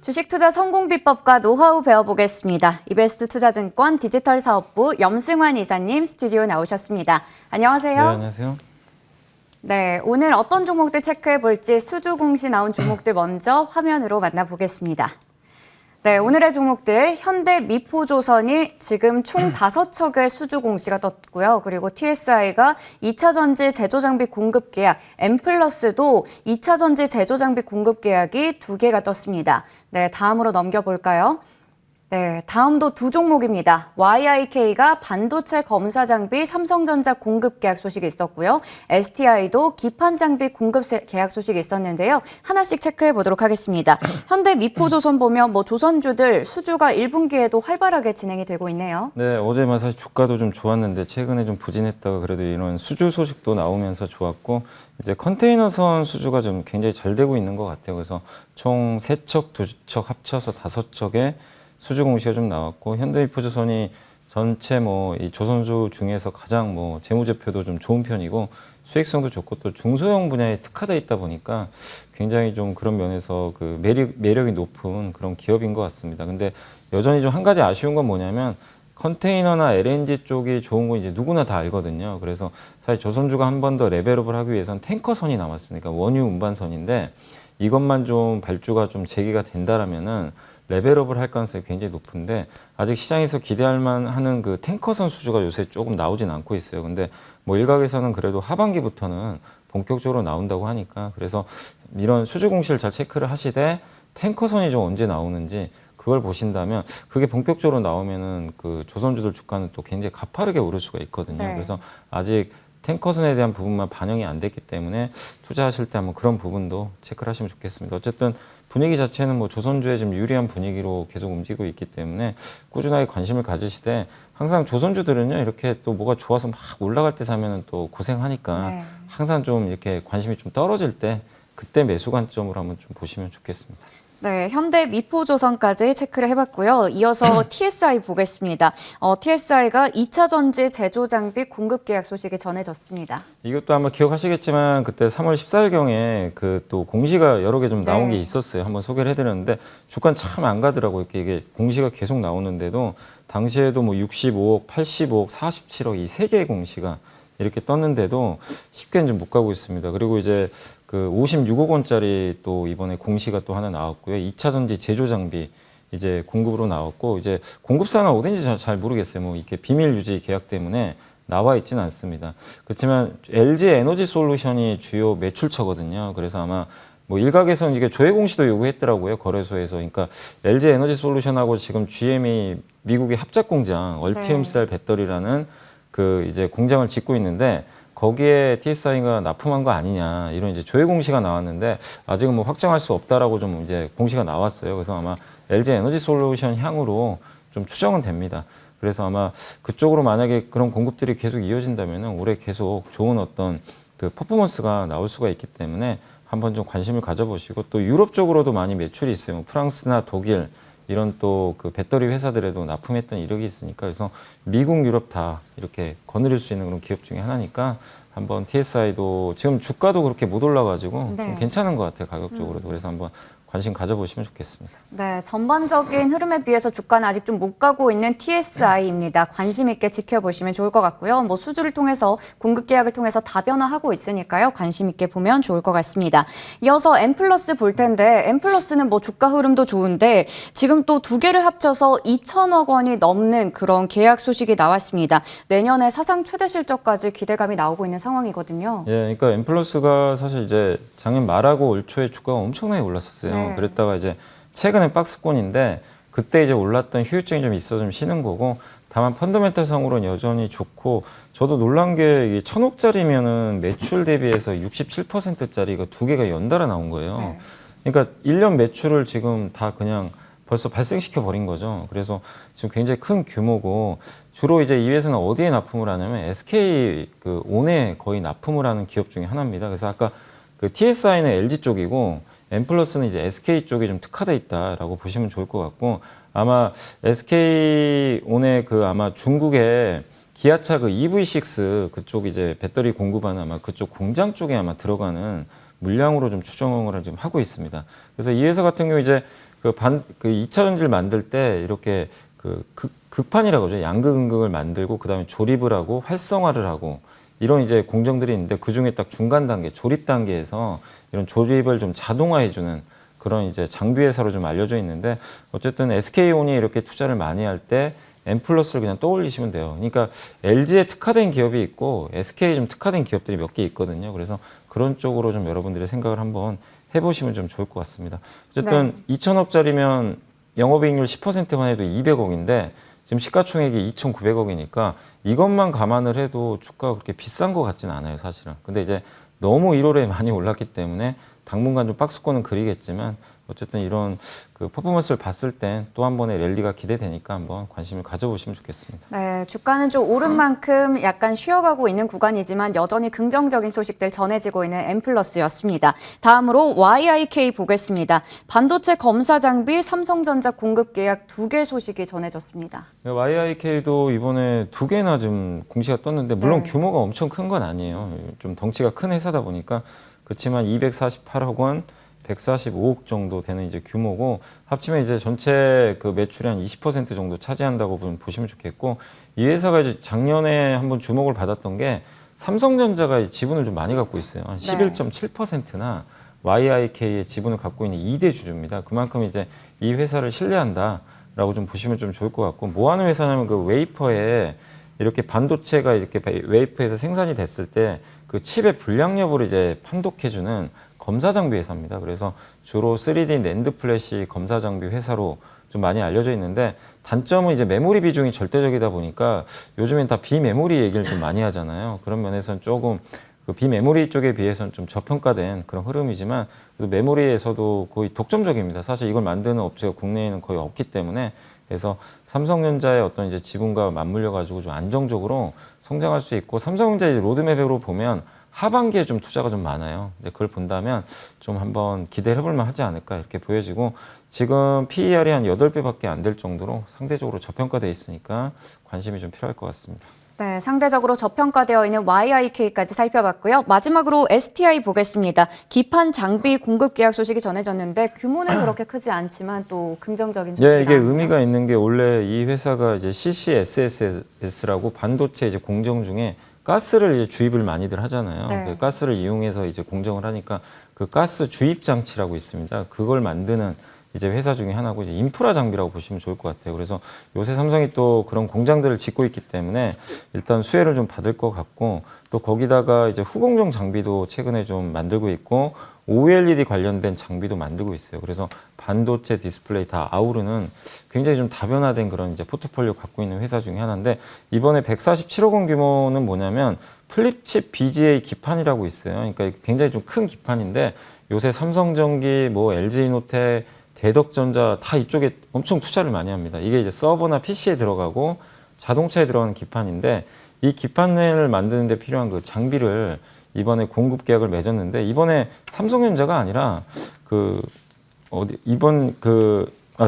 주식 투자 성공 비법과 노하우 배워보겠습니다. 이베스트 투자증권 디지털 사업부 염승환 이사님 스튜디오 나오셨습니다. 안녕하세요. 네, 안녕하세요. 네, 오늘 어떤 종목들 체크해 볼지 수주 공시 나온 종목들 먼저 화면으로 만나보겠습니다. 네, 오늘의 종목들 현대 미포조선이 지금 총 5척의 수주 공시가 떴고요. 그리고 TSI가 2차 전지 제조 장비 공급 계약, 엠플러스도 2차 전지 제조 장비 공급 계약이 2개가 떴습니다. 네, 다음으로 넘겨볼까요? 네, 다음도 두 종목입니다. YIK가 반도체 검사 장비 삼성전자 공급 계약 소식이 있었고요. STI도 기판 장비 공급 계약 소식이 있었는데요. 하나씩 체크해 보도록 하겠습니다. 현대 미포조선 보면 조선주들 수주가 1분기에도 활발하게 진행이 되고 있네요. 네, 어제만 사실 주가도 좀 좋았는데 최근에 좀 부진했다가 그래도 이런 수주 소식도 나오면서 좋았고 이제 컨테이너선 수주가 좀 굉장히 잘 되고 있는 것 같아요. 그래서 총 3척, 2척 합쳐서 5척의 수주 공시가 좀 나왔고 현대미포조선이 전체 이 조선주 중에서 가장 재무제표도 좀 좋은 편이고 수익성도 좋고 또 중소형 분야에 특화되어 있다 보니까 굉장히 좀 그런 면에서 그 매력이 높은 그런 기업인 것 같습니다. 근데 여전히 좀 한 가지 아쉬운 건 뭐냐면 컨테이너나 LNG 쪽이 좋은 건 이제 누구나 다 알거든요. 그래서 사실 조선주가 한 번 더 레벨업을 하기 위해서는 탱커선이 남았습니다. 그러니까 원유 운반선인데 이것만 좀 발주가 좀 재개가 된다라면은 레벨업을 할 가능성이 굉장히 높은데 아직 시장에서 기대할 만하는 그 탱커선 수주가 요새 조금 나오진 않고 있어요. 근데 일각에서는 그래도 하반기부터는 본격적으로 나온다고 하니까 그래서 이런 수주 공시를 잘 체크를 하시되 탱커선이 좀 언제 나오는지 그걸 보신다면 그게 본격적으로 나오면은 그 조선주들 주가는 또 굉장히 가파르게 오를 수가 있거든요. 네. 그래서 아직 탱커선에 대한 부분만 반영이 안 됐기 때문에 투자하실 때 한번 그런 부분도 체크를 하시면 좋겠습니다. 어쨌든 분위기 자체는 조선주에 좀 유리한 분위기로 계속 움직이고 있기 때문에 꾸준하게 관심을 가지시되 항상 조선주들은요 이렇게 또 뭐가 좋아서 막 올라갈 때 사면은 또 고생하니까 네. 항상 좀 이렇게 관심이 좀 떨어질 때 그때 매수 관점으로 한번 좀 보시면 좋겠습니다. 네, 현대 미포조선까지 체크를 해봤고요. 이어서 TSI 보겠습니다. TSI가 2차 전지 제조 장비 공급 계약 소식이 전해졌습니다. 이것도 아마 기억하시겠지만 그때 3월 14일경에 그 또 공시가 여러 개 좀 나온 네. 게 있었어요. 한번 소개를 해드렸는데 주가는 참 안 가더라고요. 이게 공시가 계속 나오는데도 당시에도 65억, 85억, 47억 이 세 개의 공시가 이렇게 떴는데도 쉽게는 좀 못 가고 있습니다. 그리고 이제 그 56억 원짜리 또 이번에 공시가 또 하나 나왔고요. 2차 전지 제조 장비 이제 공급으로 나왔고 이제 공급사가 어딘지 잘 모르겠어요. 이렇게 비밀 유지 계약 때문에 나와 있지는 않습니다. 그렇지만 LG 에너지 솔루션이 주요 매출처거든요. 그래서 아마 일각에서는 이게 조회 공시도 요구했더라고요. 거래소에서. 그러니까 LG 에너지 솔루션하고 지금 GM이 미국의 합작 공장 얼티움셀 배터리라는 그 이제 공장을 짓고 있는데 거기에 TSI가 납품한 거 아니냐 이런 이제 조회 공시가 나왔는데 아직은 확정할 수 없다라고 좀 이제 공시가 나왔어요. 그래서 아마 LG 에너지 솔루션 향으로 좀 추정은 됩니다. 그래서 아마 그쪽으로 만약에 그런 공급들이 계속 이어진다면은 올해 계속 좋은 어떤 그 퍼포먼스가 나올 수가 있기 때문에 한번 좀 관심을 가져보시고 또 유럽 쪽으로도 많이 매출이 있어요. 프랑스나 독일 이런 또 그 배터리 회사들에도 납품했던 이력이 있으니까 그래서 미국, 유럽 다 이렇게 거느릴 수 있는 그런 기업 중에 하나니까 한번 TSI도 지금 주가도 그렇게 못 올라가지고 네. 좀 괜찮은 것 같아요. 가격적으로도. 그래서 한번 관심 가져보시면 좋겠습니다. 네, 전반적인 흐름에 비해서 주가는 아직 좀 못 가고 있는 TSI입니다. 관심 있게 지켜보시면 좋을 것 같고요. 수주를 통해서 공급 계약을 통해서 다변화하고 있으니까요. 관심 있게 보면 좋을 것 같습니다. 이어서 엠플러스 볼 텐데 엠플러스는 주가 흐름도 좋은데 지금 또 두 개를 합쳐서 2천억 원이 넘는 그런 계약 소식이 나왔습니다. 내년에 사상 최대 실적까지 기대감이 나오고 있는 상황이거든요. 예, 그러니까 엠플러스가 사실 이제 작년 말하고 올 초에 주가가 엄청나게 올랐었어요. 네. 그랬다가 이제 최근에 박스권인데 그때 이제 올랐던 휴유증이 좀 있어 좀 쉬는 거고 다만 펀더멘탈 상으로는 여전히 좋고 저도 놀란 게 1,000억짜리면은 매출 대비해서 67%짜리가 두 개가 연달아 나온 거예요. 네. 그러니까 1년 매출을 지금 다 그냥 벌써 발생시켜 버린 거죠. 그래서 지금 굉장히 큰 규모고 주로 이제 이 회사는 어디에 납품을 하냐면 SK 그 온에 거의 납품을 하는 기업 중에 하나입니다. 그래서 아까 그 TSI는 LG 쪽이고 엠플러스는 이제 SK 쪽에 좀 특화돼 있다라고 보시면 좋을 것 같고 아마 SK온의 그 아마 중국의 기아차 그 EV6 그쪽 이제 배터리 공급하는 아마 그쪽 공장 쪽에 아마 들어가는 물량으로 좀 추정을 좀 하고 있습니다. 그래서 이 회사 같은 경우 이제 그 2차 전지를 만들 때 이렇게 극판이라고 하죠. 양극응극을 만들고 그다음에 조립을 하고 활성화를 하고 이런 이제 공정들이 있는데 그 중에 딱 중간 단계, 조립 단계에서 이런 조립을 좀 자동화해주는 그런 이제 장비 회사로 좀 알려져 있는데 어쨌든 SK온이 이렇게 투자를 많이 할 때 M+를 그냥 떠올리시면 돼요. 그러니까 LG에 특화된 기업이 있고 SK에 좀 특화된 기업들이 몇 개 있거든요. 그래서 그런 쪽으로 좀 여러분들의 생각을 한번 해보시면 좀 좋을 것 같습니다. 어쨌든 2천억짜리면 영업이익률 10%만 해도 200억인데 지금 시가총액이 2,900억이니까 이것만 감안을 해도 주가가 그렇게 비싼 것 같지는 않아요, 사실은. 근데 이제 너무 1월에 많이 올랐기 때문에 당분간 좀 박스권은 그리겠지만 어쨌든 이런 그 퍼포먼스를 봤을 땐 또 한 번의 랠리가 기대되니까 한번 관심을 가져보시면 좋겠습니다. 네, 주가는 좀 오른 만큼 약간 쉬어가고 있는 구간이지만 여전히 긍정적인 소식들 전해지고 있는 M+였습니다. 다음으로 YIK 보겠습니다. 반도체 검사 장비 삼성전자 공급 계약 2개 소식이 전해졌습니다. YIK도 이번에 2개나 좀 공시가 떴는데 물론 규모가 엄청 큰 건 아니에요. 좀 덩치가 큰 회사다 보니까 그렇지만 248억 원 145억 정도 되는 이제 규모고 합치면 이제 전체 그 매출의 한 20% 정도 차지한다고 보시면 좋겠고 이 회사가 이제 작년에 한번 주목을 받았던 게 삼성전자가 지분을 좀 많이 갖고 있어요. 한 11.7%나 YIK의 지분을 갖고 있는 2대 주주입니다. 그만큼 이제 이 회사를 신뢰한다라고 좀 보시면 좀 좋을 것 같고 뭐 하는 회사냐면 그 웨이퍼에 이렇게 반도체가 이렇게 웨이퍼에서 생산이 됐을 때 그 칩의 불량 여부를 이제 판독해주는 검사 장비 회사입니다. 그래서 주로 3D 낸드 플래시 검사 장비 회사로 좀 많이 알려져 있는데 단점은 이제 메모리 비중이 절대적이다 보니까 요즘엔 다 비메모리 얘기를 좀 많이 하잖아요. 그런 면에서는 조금 그 비메모리 쪽에 비해서는 좀 저평가된 그런 흐름이지만 그래도 메모리에서도 거의 독점적입니다. 사실 이걸 만드는 업체가 국내에는 거의 없기 때문에 그래서 삼성전자의 어떤 이제 지분과 맞물려 가지고 좀 안정적으로 성장할 수 있고 삼성전자의 로드맵으로 보면 하반기에 좀 투자가 좀 많아요. 근데 그걸 본다면 좀 한번 기대를 해볼 만하지 않을까 이렇게 보여지고 지금 PER이 한 8배밖에 안 될 정도로 상대적으로 저평가돼 있으니까 관심이 좀 필요할 것 같습니다. 네, 상대적으로 저평가되어 있는 YIK까지 살펴봤고요. 마지막으로 STI 보겠습니다. 기판 장비 공급 계약 소식이 전해졌는데 규모는 그렇게 크지 않지만 또 긍정적인 소식이 네, 이게 의미가 있는 게 원래 이 회사가 이제 CCSS라고 반도체 이제 공정 중에 가스를 이제 주입을 많이들 하잖아요. 그 가스를 이용해서 이제 공정을 하니까 그 가스 주입 장치라고 있습니다. 그걸 만드는 이제 회사 중에 하나고 이제 인프라 장비라고 보시면 좋을 것 같아요. 그래서 요새 삼성이 또 그런 공장들을 짓고 있기 때문에 일단 수혜를 좀 받을 것 같고 또 거기다가 이제 후공정 장비도 최근에 좀 만들고 있고 OLED 관련된 장비도 만들고 있어요. 그래서 반도체 디스플레이 다 아우르는 굉장히 좀 다변화된 그런 이제 포트폴리오 갖고 있는 회사 중에 하나인데 이번에 147억 원 규모는 뭐냐면 플립칩 BGA 기판이라고 있어요. 그러니까 굉장히 좀 큰 기판인데 요새 삼성전기, 뭐 LG이노텍, 대덕전자 다 이쪽에 엄청 투자를 많이 합니다. 이게 이제 서버나 PC에 들어가고 자동차에 들어가는 기판인데 이 기판을 만드는 데 필요한 그 장비를 이번에 공급 계약을 맺었는데 이번에 삼성전자가 아니라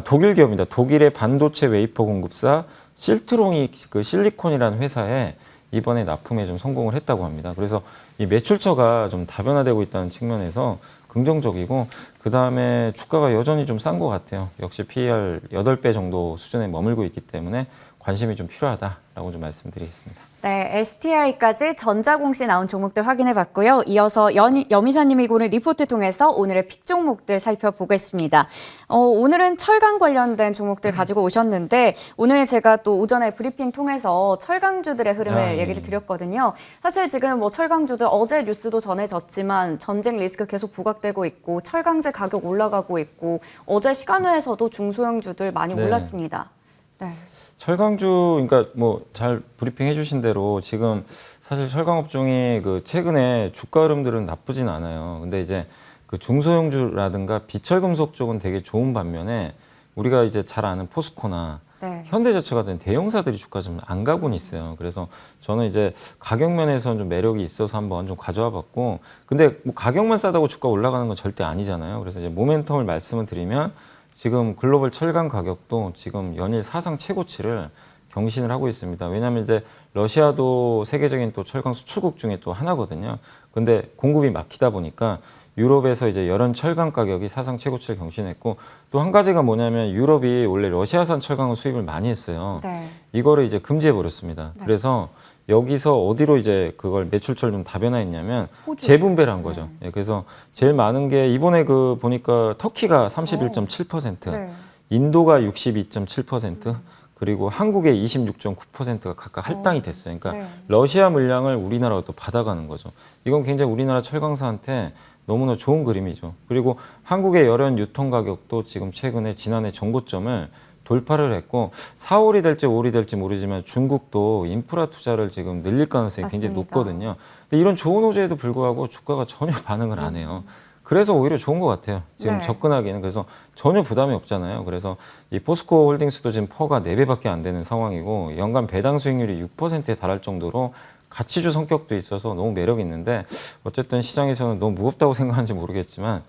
독일 기업입니다. 독일의 반도체 웨이퍼 공급사 실트로닉 그 실리콘이라는 회사에 이번에 납품에 좀 성공을 했다고 합니다. 그래서 이 매출처가 좀 다변화되고 있다는 측면에서 긍정적이고 그 다음에 주가가 여전히 좀 싼 것 같아요. 역시 PER 8배 정도 수준에 머물고 있기 때문에 관심이 좀 필요하다라고 좀 말씀드리겠습니다. 네, STI까지 전자공시 나온 종목들 확인해봤고요. 이어서 여미사님이 고른 리포트 통해서 오늘의 픽 종목들 살펴보겠습니다. 오늘은 철강 관련된 종목들 가지고 오셨는데 오늘 제가 또 오전에 브리핑 통해서 철강주들의 흐름을 얘기를 드렸거든요. 사실 지금 뭐 철강주들 어제 뉴스도 전해졌지만 전쟁 리스크 계속 부각되고 있고 철강제 가격 올라가고 있고 어제 시간외에서도 중소형주들 많이 올랐습니다. 네. 철강주, 그러니까 뭐 잘 브리핑 해주신 대로 지금 사실 철강 업종이 그 최근에 주가 흐름들은 나쁘진 않아요. 근데 이제 그 중소형주라든가 비철금속 쪽은 되게 좋은 반면에 우리가 이제 잘 아는 포스코나 현대자동차 같은 대형사들이 주가 좀 안 가곤 있어요. 그래서 저는 이제 가격 면에서는 좀 매력이 있어서 한번 좀 가져와 봤고, 근데 뭐 가격만 싸다고 주가 올라가는 건 절대 아니잖아요. 그래서 이제 모멘텀을 말씀을 드리면 지금 글로벌 철강 가격도 지금 연일 사상 최고치를 경신을 하고 있습니다. 왜냐하면 이제 러시아도 세계적인 또 철강 수출국 중에 또 하나거든요. 근데 공급이 막히다 보니까 유럽에서 이제 열연 철강 가격이 사상 최고치를 경신했고 또 한 가지가 뭐냐면 유럽이 원래 러시아산 철강을 수입을 많이 했어요. 네. 이거를 이제 금지해 버렸습니다. 네. 그래서 여기서 어디로 이제 그걸 매출처를 좀 다변화했냐면 호주. 재분배를 한 거죠. 예, 그래서 제일 많은 게 이번에 그 보니까 터키가 31.7%, 네. 인도가 62.7%, 그리고 한국의 26.9%가 각각 할당이 됐어요. 그러니까 네. 러시아 물량을 우리나라가 또 받아가는 거죠. 이건 굉장히 우리나라 철강사한테 너무나 좋은 그림이죠. 그리고 한국의 열연 유통 가격도 지금 최근에 지난해 전고점을 돌파를 했고 4월이 될지 5월이 될지 모르지만 중국도 인프라 투자를 지금 늘릴 가능성이 굉장히 맞습니다. 높거든요. 근데 이런 좋은 호재에도 불구하고 주가가 전혀 반응을 안 해요. 그래서 오히려 좋은 것 같아요. 지금 네. 접근하기는. 그래서 전혀 부담이 없잖아요. 그래서 이 포스코 홀딩스도 지금 퍼가 4배밖에 안 되는 상황이고 연간 배당 수익률이 6%에 달할 정도로 가치주 성격도 있어서 너무 매력이 있는데 어쨌든 시장에서는 너무 무겁다고 생각하는지 모르겠지만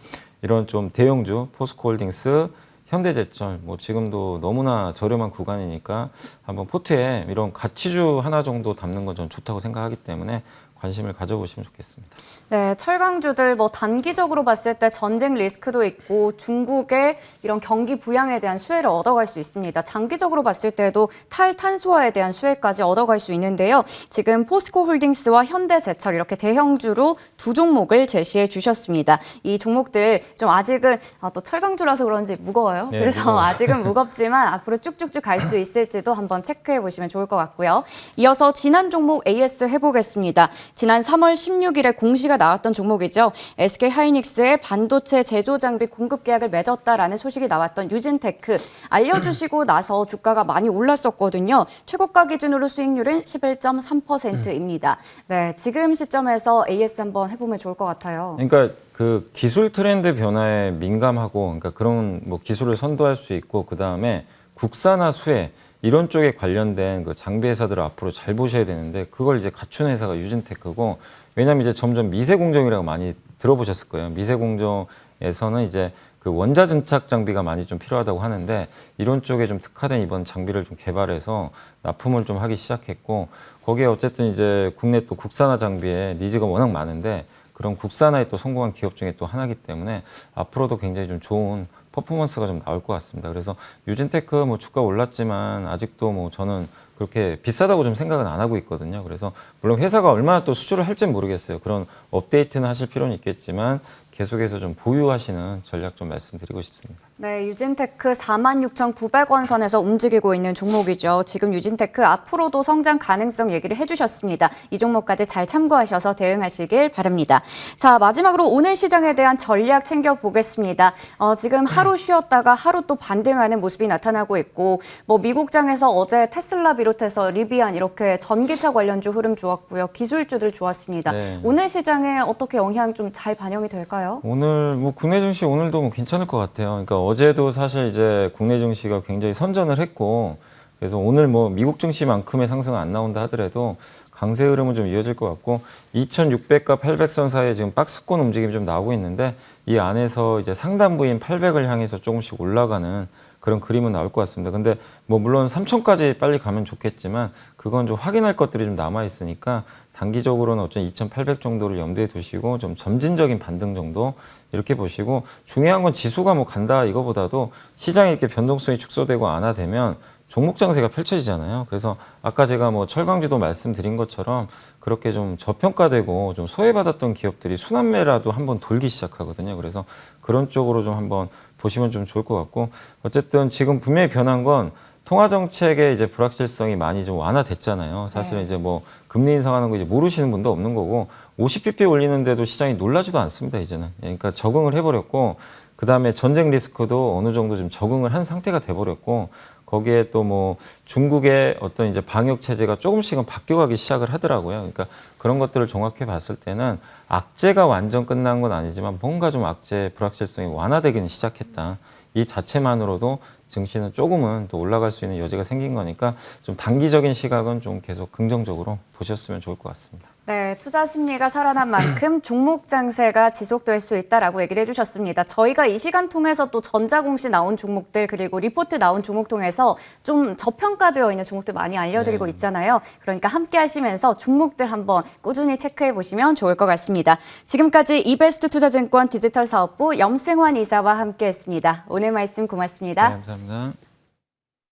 이런 좀 대형주 포스코 홀딩스, 현대제철 뭐 지금도 너무나 저렴한 구간이니까 한번 포트에 이런 가치주 하나 정도 담는 건 전 좋다고 생각하기 때문에 관심을 가져보시면 좋겠습니다. 네, 철강주들 뭐 단기적으로 봤을 때 전쟁 리스크도 있고 중국의 이런 경기 부양에 대한 수혜를 얻어갈 수 있습니다. 장기적으로 봤을 때도 탈탄소화에 대한 수혜까지 얻어갈 수 있는데요. 지금 포스코 홀딩스와 현대제철 이렇게 대형주로 두 종목을 제시해 주셨습니다. 이 종목들 좀 아직은 또 철강주라서 그런지 무거워요. 네, 그래서 무거워요. 아직은 무겁지만 앞으로 쭉쭉쭉 갈 수 있을지도 한번 체크해 보시면 좋을 것 같고요. 이어서 지난 종목 AS 해보겠습니다. 지난 3월 16일에 공시가 나왔던 종목이죠. SK 하이닉스의 반도체 제조 장비 공급 계약을 맺었다라는 소식이 나왔던 유진테크 알려주시고 나서 주가가 많이 올랐었거든요. 최고가 기준으로 수익률은 11.3%입니다. 네, 지금 시점에서 AS 한번 해보면 좋을 것 같아요. 그러니까 그 기술 트렌드 변화에 민감하고 그러니까 그런 뭐 기술을 선도할 수 있고 그 다음에 국산화 수혜 이런 쪽에 관련된 그 장비 회사들을 앞으로 잘 보셔야 되는데 그걸 이제 갖춘 회사가 유진테크고 왜냐하면 이제 점점 미세 공정이라고 많이 들어보셨을 거예요. 미세 공정에서는 이제 그 원자 증착 장비가 많이 좀 필요하다고 하는데 이런 쪽에 좀 특화된 이번 장비를 좀 개발해서 납품을 좀 하기 시작했고 거기에 어쨌든 이제 국내 또 국산화 장비에 니즈가 워낙 많은데 그런 국산화에 또 성공한 기업 중에 또 하나이기 때문에 앞으로도 굉장히 좀 좋은 퍼포먼스가 좀 나올 것 같습니다. 그래서 유진테크 뭐 주가 올랐지만 아직도 뭐 저는 그렇게 비싸다고 좀 생각은 안 하고 있거든요. 그래서 물론 회사가 얼마나 또 수주를 할지는 모르겠어요. 그런 업데이트는 하실 필요는 있겠지만 계속해서 좀 보유하시는 전략 좀 말씀드리고 싶습니다. 네, 유진테크 46,900원 선에서 움직이고 있는 종목이죠. 지금 유진테크 앞으로도 성장 가능성 얘기를 해주셨습니다. 이 종목까지 잘 참고하셔서 대응하시길 바랍니다. 자, 마지막으로 오늘 시장에 대한 전략 챙겨보겠습니다. 지금 하루 쉬었다가 하루 또 반등하는 모습이 나타나고 있고 뭐 미국장에서 어제 테슬라 비롯해서 리비안 이렇게 전기차 관련주 흐름 좋았고요. 기술주들 좋았습니다. 네. 오늘 시장에 어떻게 영향 좀 잘 반영이 될까요? 오늘 뭐 국내 증시 오늘도 뭐 괜찮을 것 같아요. 그러니까 어제도 사실 이제 국내 증시가 굉장히 선전을 했고 그래서 오늘 뭐 미국 증시만큼의 상승은 안 나온다 하더라도 강세 흐름은 좀 이어질 것 같고 2600과 800선 사이에 지금 박스권 움직임이 좀 나오고 있는데 이 안에서 이제 상단부인 800을 향해서 조금씩 올라가는 그런 그림은 나올 것 같습니다. 근데 뭐 물론 3000까지 빨리 가면 좋겠지만 그건 좀 확인할 것들이 좀 남아 있으니까 단기적으로는 어쩌면 2800 정도를 염두에 두시고 좀 점진적인 반등 정도 이렇게 보시고 중요한 건 지수가 뭐 간다 이거보다도 시장이 이렇게 변동성이 축소되고 완화되면 종목 장세가 펼쳐지잖아요. 그래서 아까 제가 뭐 철강주도 말씀드린 것처럼 그렇게 좀 저평가되고 좀 소외받았던 기업들이 순환매라도 한번 돌기 시작하거든요. 그래서 그런 쪽으로 좀 한번 보시면 좀 좋을 것 같고 어쨌든 지금 분명히 변한 건 통화 정책의 이제 불확실성이 많이 좀 완화됐잖아요. 사실은 네. 이제 뭐 금리 인상하는 거 이제 모르시는 분도 없는 거고 50bp 올리는데도 시장이 놀라지도 않습니다. 이제는 그러니까 적응을 해버렸고 그 다음에 전쟁 리스크도 어느 정도 좀 적응을 한 상태가 돼버렸고 거기에 또 뭐 중국의 어떤 이제 방역 체제가 조금씩은 바뀌어가기 시작을 하더라고요. 그러니까 그런 것들을 종합해 봤을 때는 악재가 완전 끝난 건 아니지만 뭔가 좀 악재 불확실성이 완화되기는 시작했다. 이 자체만으로도 증시는 조금은 또 올라갈 수 있는 여지가 생긴 거니까 좀 단기적인 시각은 좀 계속 긍정적으로 보셨으면 좋을 것 같습니다. 네, 투자 심리가 살아난 만큼 종목 장세가 지속될 수 있다라고 얘기를 해주셨습니다. 저희가 이 시간 통해서 또 전자공시 나온 종목들 그리고 리포트 나온 종목 통해서 좀 저평가되어 있는 종목들 많이 알려드리고 네. 있잖아요. 그러니까 함께 하시면서 종목들 한번 꾸준히 체크해 보시면 좋을 것 같습니다. 지금까지 이베스트 투자증권 디지털 사업부 염승환 이사와 함께했습니다. 오늘 말씀 고맙습니다. 네, 감사합니다.